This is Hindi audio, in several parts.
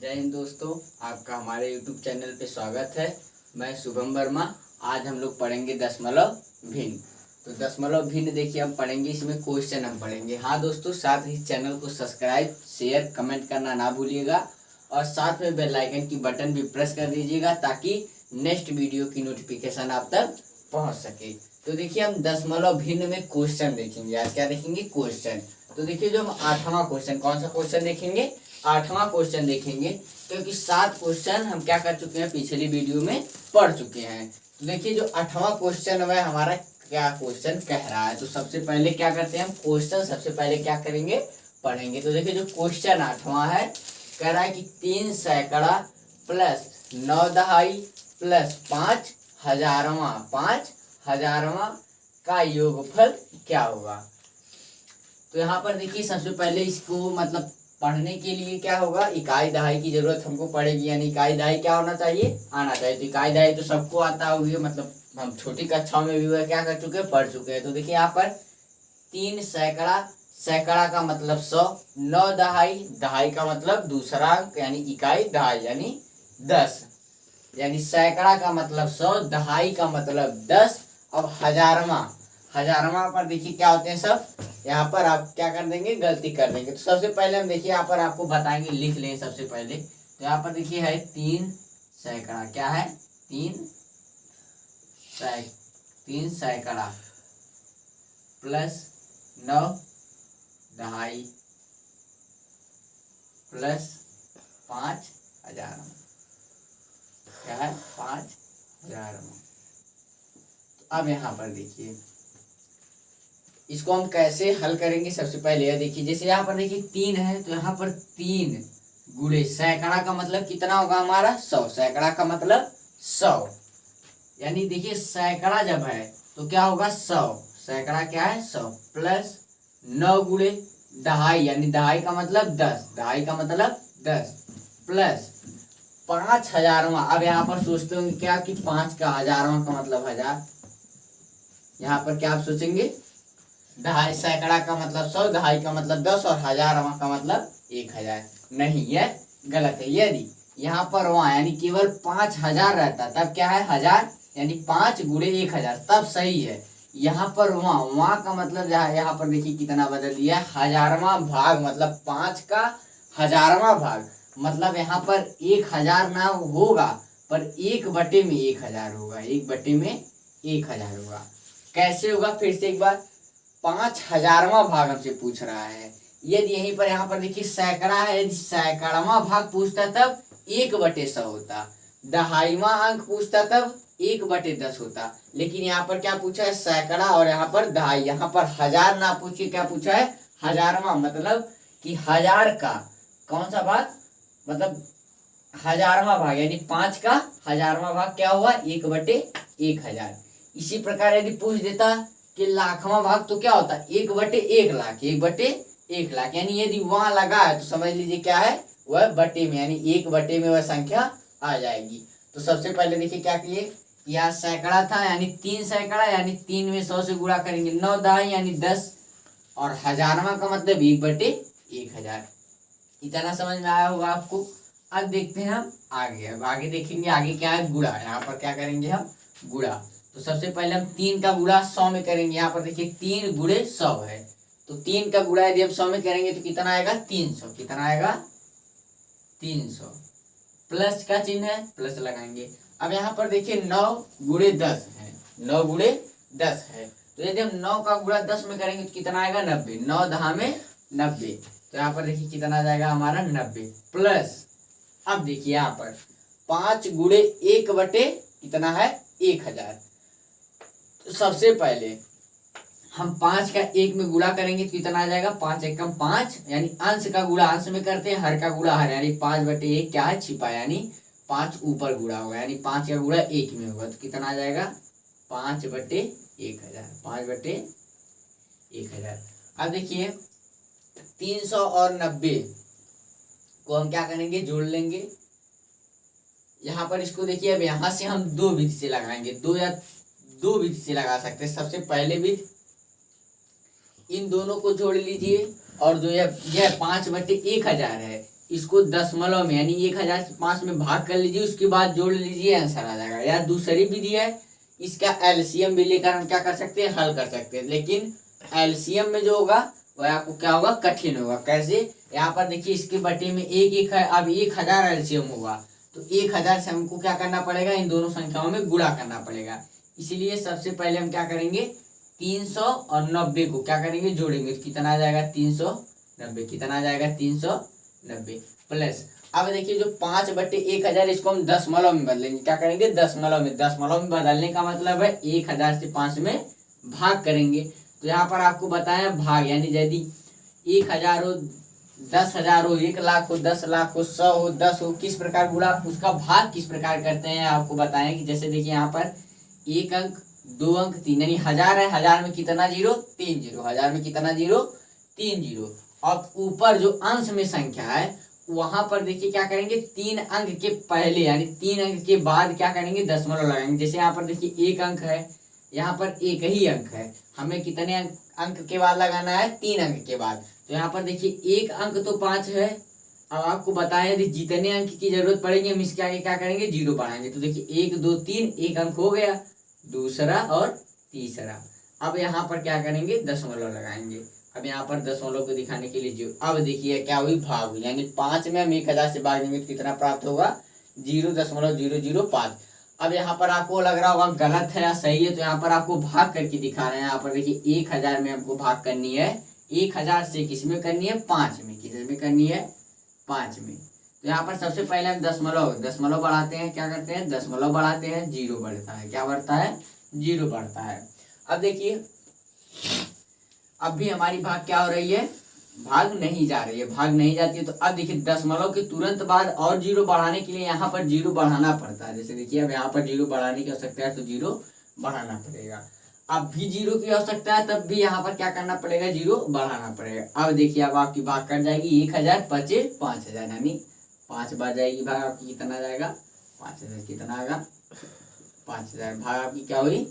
जय हिंद दोस्तों, आपका हमारे YouTube चैनल पे स्वागत है। मैं शुभम वर्मा। आज हम लोग पढ़ेंगे दशमलव भिन्न। तो दशमलव भिन्न देखिए हम पढ़ेंगे, इसमें क्वेश्चन हम पढ़ेंगे। हाँ दोस्तों, साथ ही चैनल को सब्सक्राइब शेयर कमेंट करना ना भूलिएगा और साथ में बेल आइकन की बटन भी प्रेस कर दीजिएगा ताकि नेक्स्ट वीडियो की नोटिफिकेशन आप तक पहुँच सके। तो देखिए हम दशमलव भिन्न में क्वेश्चन देखेंगे। आज क्या देखेंगे? क्वेश्चन। तो देखिए जो हम 8वां क्वेश्चन, कौन सा क्वेश्चन देखेंगे? 8वां क्वेश्चन देखेंगे, क्योंकि 7 क्वेश्चन हम क्या कर चुके हैं, पिछली वीडियो में पढ़ चुके हैं। तो देखिए जो 8वां क्वेश्चन है हमारा क्या क्वेश्चन कह रहा है। तो सबसे पहले क्या करते हैं हम, क्वेश्चन सबसे पहले क्या करेंगे, पढ़ेंगे। तो देखिए जो क्वेश्चन 8वां है, कह रहा है कि 3 सैकड़ा प्लस 9 दहाई प्लस 5 हजारवां का योगफल क्या होगा। तो यहाँ पर देखिए सबसे पहले इसको मतलब पढ़ने के लिए क्या होगा, इकाई दहाई की जरूरत हमको पड़ेगी। यानी इकाई दहाई क्या होना चाहिए, आना चाहिए। तो इकाई दहाई तो सबको आता होगी, मतलब हम छोटी कक्षाओं में भी वह क्या कर चुके हैं, पढ़ चुके हैं। तो देखिए यहाँ पर 3 सैकड़ा, सैकड़ा का मतलब 100, 9 दहाई, दहाई का मतलब दूसरा अंक यानी इकाई दहाई यानी 10, यानी सैकड़ा का मतलब 100, दहाई का मतलब 10। अब हजारवां पर देखिए क्या होते हैं सब, यहाँ पर आप क्या कर देंगे, गलती कर देंगे। तो सबसे पहले हम देखिए यहाँ पर आपको बताएंगे, लिख लें सबसे पहले। तो यहाँ पर देखिए है 3 सैकड़ा, क्या है 3 सैकड़ा प्लस 9 दहाई प्लस 5 हजारवां, क्या है 5 हजारवां। अब यहाँ पर देखिए इसको हम कैसे हल करेंगे। सबसे पहले यह देखिए, जैसे यहाँ पर देखिए 3 है, तो यहाँ पर 3 गुणे सैकड़ा का मतलब कितना होगा हमारा 100, सैकड़ा का मतलब 100। यानी देखिए सैकड़ा जब है तो क्या होगा 100, सैकड़ा क्या है 100 प्लस 9 गुणे दहाई, यानी दहाई का मतलब 10, दहाई का मतलब 10 प्लस 5 हजारवां। अब यहाँ पर सोचते होंगे क्या कि 5 का हजारवां का मतलब 1000। यहाँ पर क्या आप सोचेंगे, दहाई सैकड़ा का मतलब 100, दहाई का मतलब 10 और हजारवां का मतलब 1000। नहीं, यह गलत है। यदि यहाँ पर वहां यानी केवल 5000 रहता तब क्या है 1000, यानी 5 गुणे 1000 तब सही है। यहाँ पर वहां का मतलब यहाँ पर देखिए कितना बदल दिया है, हजारवां भाग, मतलब 5 का हजारवां भाग, मतलब यहाँ पर 1000 ना होगा पर 1/1000 होगा, 1/1000 होगा। कैसे होगा, फिर से एक बार, 5000वां भाग हमसे पूछ रहा है। यदि यहीं पर यहाँ पर देखिए सैकड़ा है, यदि सैकड़वां भाग पूछता तब 1/100 होता, दहाईवां अंक पूछता तब 1/10 होता। लेकिन यहाँ पर क्या पूछा है, सैकड़ा और यहाँ पर दहाई। यहाँ पर 1000 ना पूछ के क्या पूछा है, हजारवां, मतलब कि 1000 का कौन सा भाग, मतलब हजारवां भाग, यानी 5 का हजारवां भाग क्या हुआ 1/1000। इसी प्रकार यदि पूछ देता कि लाखवां भाग तो क्या होता, 1/1 लाख, 1/1 लाख। यानी यदि वहां लगा है तो समझ लीजिए क्या है, वह बटे में, यानी 1/में वह संख्या आ जाएगी। तो सबसे पहले देखिए क्या किए, यहाँ सैकड़ा था यानी 3 सैकड़ा, यानी 3 में 100 से गुणा करेंगे, 9 दहाई यानी 10, और हजारवां का मतलब 1/1000। इतना समझ में आया होगा आपको। अब देखते हैं हम आगे। अब आगे देखेंगे, आगे क्या है, गुणा। यहाँ पर क्या करेंगे हम, गुणा। तो सबसे पहले हम 3 का गुणा 100 में करेंगे। यहाँ पर देखिए 3 गुणे 100 है, तो 3 का गुणा यदि हम 100 में करेंगे तो कितना आएगा 300, कितना आएगा 300। प्लस का चिन्ह है, प्लस लगाएंगे। अब यहाँ पर देखिए 9 गुणे 10 है, 9 गुणे 10 है, तो यदि हम 9 का गुणा 10 में करेंगे तो कितना आएगा 90, 9 दहा में 90। तो यहाँ पर देखिए कितना आ जाएगा हमारा 90 प्लस, अब देखिए यहाँ पर 5 गुणे 1/, कितना है 1000। तो सबसे पहले हम 5 का 1 में गुणा करेंगे तो कितना आ जाएगा, 5 एकम 5, यानी अंश का गुणा अंश में करते हैं, हर का गुणा हर, यानी 5/1 क्या है छिपा, यानी 5 ऊपर गुणा होगा, यानी 5 का गुणा 1 में होगा। तो कितना आ जाएगा 5/1000, 5/1000। अब देखिए 300 और 90 को हम क्या करेंगे, जोड़ लेंगे। यहाँ पर इसको देखिए, अब यहाँ से हम 2 विधि से लगाएंगे, 2 विधि से लगा सकते हैं। सबसे पहले विधि, इन दोनों को जोड़ लीजिए, और जो यह 5/1000 है, इसको दशमलव में यानी 1005 में भाग कर लीजिए, उसके बाद जोड़ लीजिए, आंसर आ जाएगा। या दूसरी विधि है, इसका एलसीएम भी लेकर हम क्या कर सकते हैं, हल कर सकते हैं। लेकिन एलसीएम में जो होगा वह आपको क्या होगा, कठिन होगा। कैसे, यहाँ पर देखिए इसके बटे में एक है, अब 1000 एलसीएम होगा तो 1000 से हमको क्या करना पड़ेगा, इन दोनों संख्याओं में गुणा करना पड़ेगा। इसलिए सबसे पहले हम क्या करेंगे, 300 और 90 को क्या करेंगे, जोड़ेंगे तो कितना आ जाएगा, 390। कितना आ जाएगा, 390 प्लस, अब देखिए जो 5/1000 इसको हम दशमलव में बदलेंगे। क्या करेंगे, दशमलव में। दशमलव में बदलने का मतलब है 1000 से 5 में भाग करेंगे। तो यहाँ पर आपको बताया भाग, यानी यदि 1000 हो, 10,000 हो, 1,00,000 हो, 10,00,000 हो, 100 हो, 10 हो, किस प्रकार गुणा, उसका भाग किस प्रकार करते हैं आपको बताएं। कि जैसे देखिए यहाँ पर 1 अंक, 2 अंक, 3, यानी 1000 है, 1000 में कितना जीरो, 3 जीरो, 1000 में कितना जीरो, 3 जीरो। अब ऊपर जो अंश में संख्या है वहां पर देखिए क्या करेंगे, 3 अंक के पहले यानी 3 अंक के बाद क्या करेंगे, दशमलव लगाएंगे। जैसे यहाँ पर देखिए 1 अंक है, यहाँ पर एक ही अंक है, हमें कितने अंक के बाद लगाना है, 3 अंक के बाद। तो यहाँ पर देखिए 1 अंक तो 5 है। अब आपको बताया यदि जितने अंक की जरूरत पड़ेगी हम इसके आगे क्या करेंगे, जीरो बढ़ाएंगे। तो देखिए 1 2 3, 1 अंक हो गया, दूसरा और तीसरा। अब यहाँ पर क्या करेंगे, दशमलव लगाएंगे। अब यहाँ पर दशमलव को दिखाने के लिए जो, अब देखिए क्या हुई, भाग हुई। यानी 5 में हम 1000 से भाग देंगे तो कितना प्राप्त होगा, 0.005। अब यहाँ पर आपको लग रहा होगा गलत है या सही है, तो यहाँ पर आपको भाग करके दिखा रहे हैं। यहाँ पर देखिए 1000 में हमको भाग करनी है, 1000 से किस में करनी है, 5 में। किस में करनी है, 5 में। तो यहाँ पर सबसे पहले हम दशमलव बढ़ाते हैं। क्या करते हैं, दशमलव बढ़ाते हैं, जीरो बढ़ता है। क्या बढ़ता है, जीरो बढ़ता है। अब देखिए अब भी हमारी भाग क्या हो रही है, भाग नहीं जा रही है, भाग नहीं जाती है। तो अब देखिए दशमलव के तुरंत बाद और जीरो बढ़ाने के लिए यहाँ पर जीरो बढ़ाना पड़ता है। जैसे देखिए अब यहाँ पर जीरो बढ़ाने की आवश्यकता है तो जीरो बढ़ाना पड़ेगा। अब भी जीरो की आवश्यकता है तब भी यहाँ पर क्या करना पड़ेगा, जीरो बढ़ाना पड़ेगा। अब देखिए अब आपकी भाग कट जाएगी, 1000 बचे 5000, यानी 5 बार जाएगी भाग, आपकी कितना आ जाएगा, 5000। कितना आएगा, 5000। भाग आपकी क्या हुई,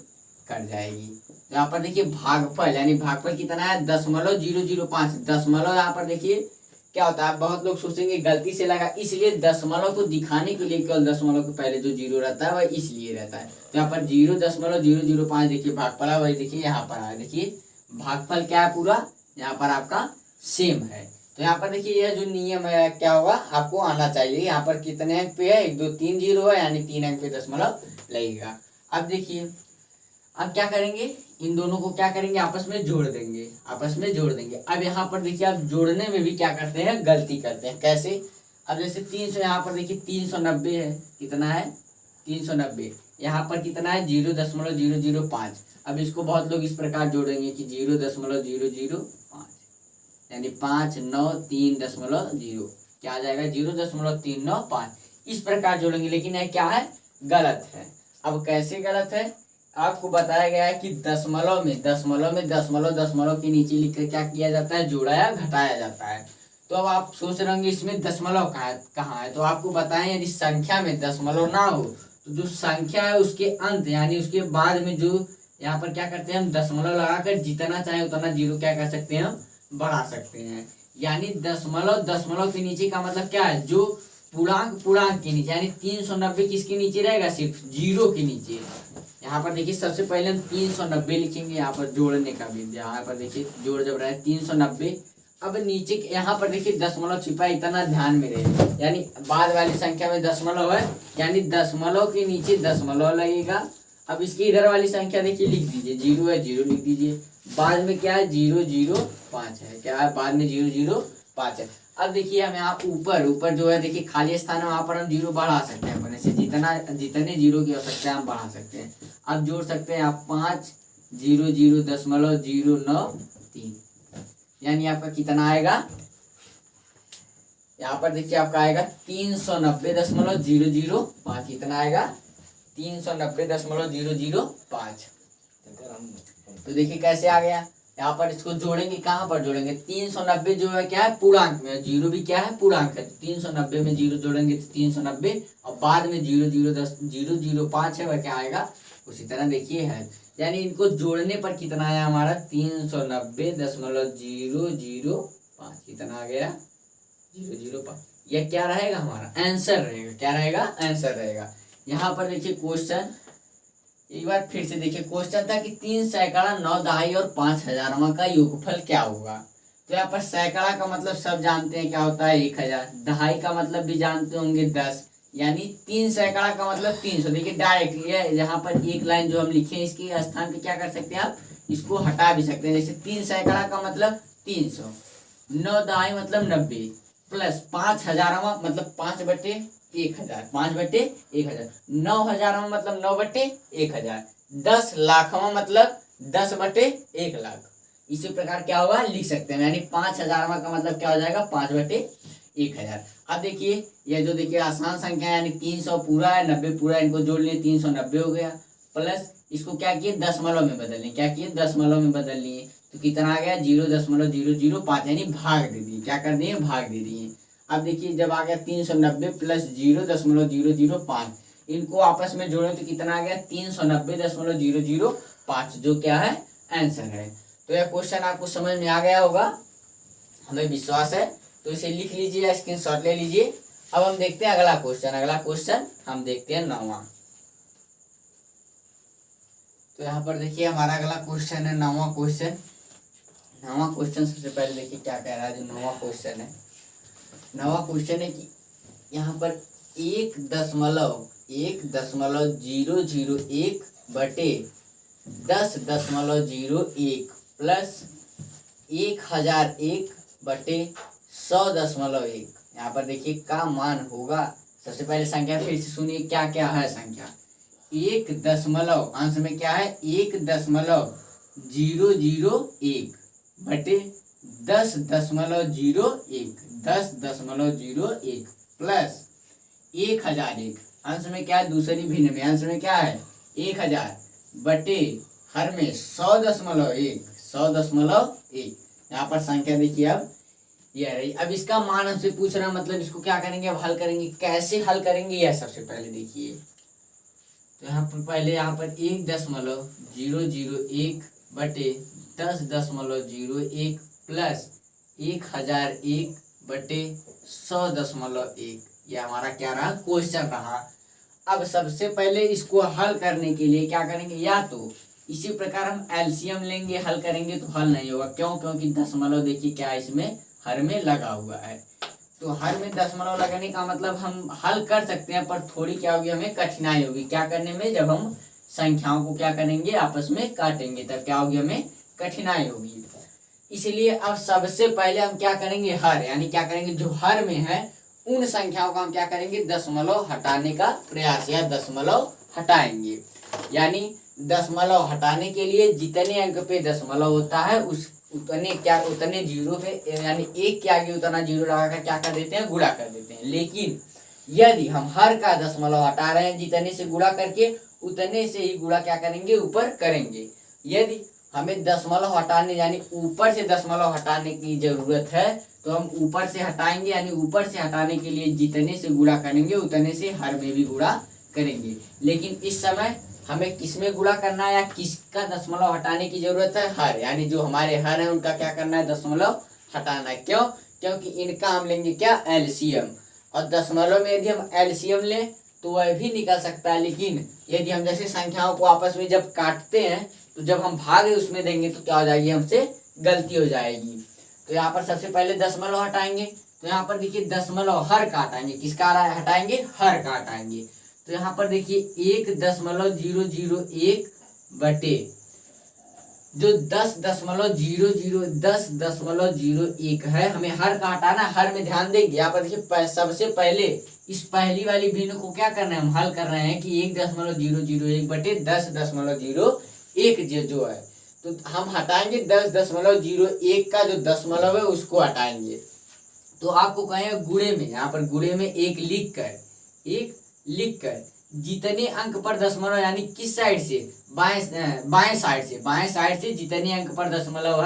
कट जाएगी। यहाँ पर देखिए भागफल, यानी भागफल कितना है, 0.005। दशमलव यहाँ पर देखिए क्या होता है, बहुत लोग सोचेंगे गलती से लगा, इसलिए दशमलव को दिखाने के लिए केवल दशमलव के पहले जो जीरो रहता है वह इसलिए रहता है। तो यहाँ पर 0.005 देखिए भागफल है, वही देखिए यहाँ पर आया। देखिए भागफल क्या है, पूरा यहाँ पर आपका सेम है। तो यहाँ पर देखिए यह जो नियम है क्या होगा, आपको आना चाहिए। यहाँ पर कितने अंक पे है, 1 2 3 जीरो है, यानी 3 अंक पे दशमलव लगेगा। अब देखिए अब क्या करेंगे, इन दोनों को क्या करेंगे, आपस में जोड़ देंगे, आपस में जोड़ देंगे। अब यहाँ पर देखिए आप जोड़ने में भी क्या करते हैं, गलती करते हैं। कैसे, अब जैसे 300, यहाँ पर देखिए 390 है, कितना है, 390। यहाँ पर कितना है, 0.005। अब इसको बहुत लोग इस प्रकार जोड़ेंगे कि 0.005, यानी 5 9 3.0, क्या आ जाएगा, 0.395। इस प्रकार जोड़ेंगे, लेकिन यह क्या है, गलत है। अब कैसे गलत है, आपको बताया गया है कि दशमलव में दशमलव के नीचे लिखकर क्या किया जाता है, जोड़ा या घटाया जाता है। तो अब आप सोच रहे होंगे इसमें दशमलव कहाँ है, तो आपको बताएं यदि संख्या में दशमलव ना हो तो जो संख्या है उसके अंत यानी उसके बाद में जो यहाँ पर क्या करते हैं, हम दशमलव लगाकर जितना चाहे उतना जीरो क्या कर सकते हैं, हम बढ़ा सकते हैं। यानी दशमलव के नीचे का मतलब क्या है, जो पूर्णांक के नीचे, यानी 390 किसके नीचे रहेगा, सिर्फ जीरो के नीचे। यहाँ पर देखिए सबसे पहले हम 390 लिखेंगे, यहाँ पर जोड़ने का भी, यहाँ पर देखिए जोड़ जब रहा है 390। अब नीचे यहाँ पर देखिए दशमलव छिपा है, इतना ध्यान में रहे, यानी बाद वाली संख्या में दशमलव है, यानी दशमलव के नीचे दशमलव लगेगा। अब इसकी इधर वाली संख्या देखिए लिख दीजिए, जीरो है, जीरो लिख दीजिए। बाद में क्या है, 005 है, क्या है, बाद में 005 है। अब देखिए हम यहाँ ऊपर जो है देखिए खाली स्थान है, वहां पर हम जीरो बढ़ा सकते हैं अपने से, जितने जीरो की आवश्यकता है हम बढ़ा सकते हैं। अब जोड़ सकते हैं आप 500.093, यानी आपका कितना आएगा, यहाँ पर देखिए आपका आएगा 390.005। कितना आएगा, 390.005। तो देखिए कैसे आ गया। यहाँ पर इसको जोड़ेंगे, कहाँ पर जोड़ेंगे, 390 जो है क्या है, पूर्णांक में, जीरो भी क्या है, पूर्णांक है। 390 में जीरो जोड़ेंगे तो 390, और बाद में 0.005 है वह क्या आएगा, उसी तरह देखिए है। यानी इनको जोड़ने पर कितना आया हमारा, 390.005। कितना आ गया, 005। यह क्या रहेगा, हमारा आंसर रहेगा। क्या रहेगा, आंसर रहेगा। यहाँ पर देखिए क्वेश्चन, एक बार फिर से देखिए, क्वेश्चन था कि 3 सैकड़ा 9 दहाई और 5 हजारवा का योगफल क्या होगा। तो यहाँ पर सैकड़ा का मतलब सब जानते हैं क्या होता है, 1000। दहाई का मतलब भी जानते होंगे 10, यानी 3 सैकड़ा का मतलब 300। देखिए डायरेक्ट ये यहाँ पर एक लाइन जो हम लिखे हैं, इसके स्थान पे क्या कर सकते हैं आप, इसको हटा भी सकते हैं। जैसे 3 सैकड़ा का मतलब 300, 9 दहाई मतलब 90, प्लस 5 हजारवा मतलब 5/1000, 5/1000, 9 हजारवा मतलब 9/1000, 10 लाखवा मतलब 10/1 लाख। इसी प्रकार क्या होगा, लिख सकते हैं, यानी 5 हजारवा का मतलब क्या हो जाएगा, 5/1000। अब देखिए यह जो देखिए आसान संख्या है, यानी 300 पूरा है, 90 पूरा है, इनको जोड़ लिए 390 हो गया। प्लस इसको क्या किए, दशमलव में बदल लिए। क्या किए, दशमलव में बदल लिए। तो कितना आ गया, 0.005, यानी भाग दे दिए। क्या कर दिए, भाग दे दिए। अब देखिए जब आ गया 390 प्लस 0.005, इनको आपस में जोड़े तो कितना आ गया, 390.005, जो क्या है, आंसर है। तो यह क्वेश्चन आपको समझ में आ गया होगा, हमें विश्वास है। तो इसे लिख लीजिए या स्क्रीनशॉट ले लीजिए। अब हम देखते हैं अगला क्वेश्चन। अगला क्वेश्चन हम देखते हैं 9वां। तो यहाँ पर देखिए हमारा अगला क्वेश्चन है 9वां क्वेश्चन। 9वां क्वेश्चन सबसे पहले देखिए क्या कह रहा है। जो 9वां क्वेश्चन है, 9वां क्वेश्चन है कि यहाँ पर 1.1.001 बटे 10.01 प्लस 1001/100.1, यहाँ पर देखिए का मान होगा। सबसे पहले संख्या फिर से सुनिए, क्या क्या है संख्या। 1 दशमलव, अंश में क्या है, 1.001 बटे 10.01, 10.01 प्लस 1001, अंश में क्या है, दूसरी भिन्न में, अंश में क्या है 1000 बटे हर में 100.1, 100.1। यहाँ पर संख्या देखिए अब यह रही। अब इसका मान हमसे पूछ रहा है, मतलब इसको क्या करेंगे, अब हल करेंगे। कैसे हल करेंगे यह सबसे पहले देखिए। तो यहाँ पर पहले यहाँ पर 1.001 बटे 10.01 प्लस 1001 बटे 100.1, यह हमारा क्या रहा, क्वेश्चन रहा। अब सबसे पहले इसको हल करने के लिए क्या करेंगे, या तो इसी प्रकार हम एलसीएम लेंगे, हल करेंगे तो हल नहीं होगा। क्यों, क्योंकि दशमलव देखिए क्या इसमें हर में लगा हुआ है। तो हर में दशमलव लगाने का मतलब हम हल कर सकते हैं, पर थोड़ी क्या होगी, हमें कठिनाई होगी। क्या करने में, जब हम संख्याओं को क्या करेंगे, आपस में काटेंगे, तब क्या होगी, हमें कठिनाई होगी। इसलिए अब सबसे पहले हम क्या करेंगे, हर, यानी क्या करेंगे, जो हर में है उन संख्याओं का हम क्या करेंगे, दशमलव हटाने का प्रयास, या दशमलव हटाएंगे। यानी दशमलव हटाने के लिए जितने अंक पे दशमलव होता है उतने जीरो पे, यानी 1 के आगे उतना जीरो लगाकर क्या कर देते हैं, गुणा कर देते हैं। लेकिन यदि हम हर का दशमलव हटा रहे हैं, जितने से गुणा करके उतने से ही गुणा क्या करेंगे, ऊपर करेंगे। यदि हमें दशमलव हटाने, यानी ऊपर से दशमलव हटाने की जरूरत है, तो हम ऊपर से हटाएंगे, यानी ऊपर से हटाने के लिए जितने से गुणा करेंगे उतने से हर में भी गुणा करेंगे। लेकिन इस समय हमें किसमें गुणा करना है, या किसका दशमलव हटाने की जरूरत है, हर, यानी जो हमारे हर है उनका क्या करना है, दशमलव हटाना है। क्यों, क्योंकि इनका हम लेंगे क्या, एलसीएम। और दशमलव में यदि हम एलसीएम लें तो वह भी निकल सकता है। लेकिन यदि हम जैसे संख्याओं को आपस में जब काटते हैं, तो जब हम भाग उसमें देंगे तो क्या हो जाएगी, हमसे गलती हो जाएगी। तो यहाँ पर सबसे पहले दशमलव हटाएंगे। तो यहाँ पर देखिए दशमलव हर का हटाएंगे, किसका हटाएंगे, हर का हटाएंगे। तो यहाँ पर देखिए 1.001 बटे जो 10.01 है, हमें हर का हटाना, हर में ध्यान देंगे। यहाँ पर देखिए सबसे पहले इस पहली वाली भिन्न को क्या करना है, हम हल कर रहे हैं कि 1.001 बटे 10.01 जो है, तो हम हटाएंगे 10.01 का जो दशमलव है उसको हटाएंगे। तो आपको कहें गुणे में, यहाँ पर गुणे में एक लिख कर जितने अंक पर दशमलव, यानी किस साइड से, बाएं साइड से जितने अंक पर दशमलव है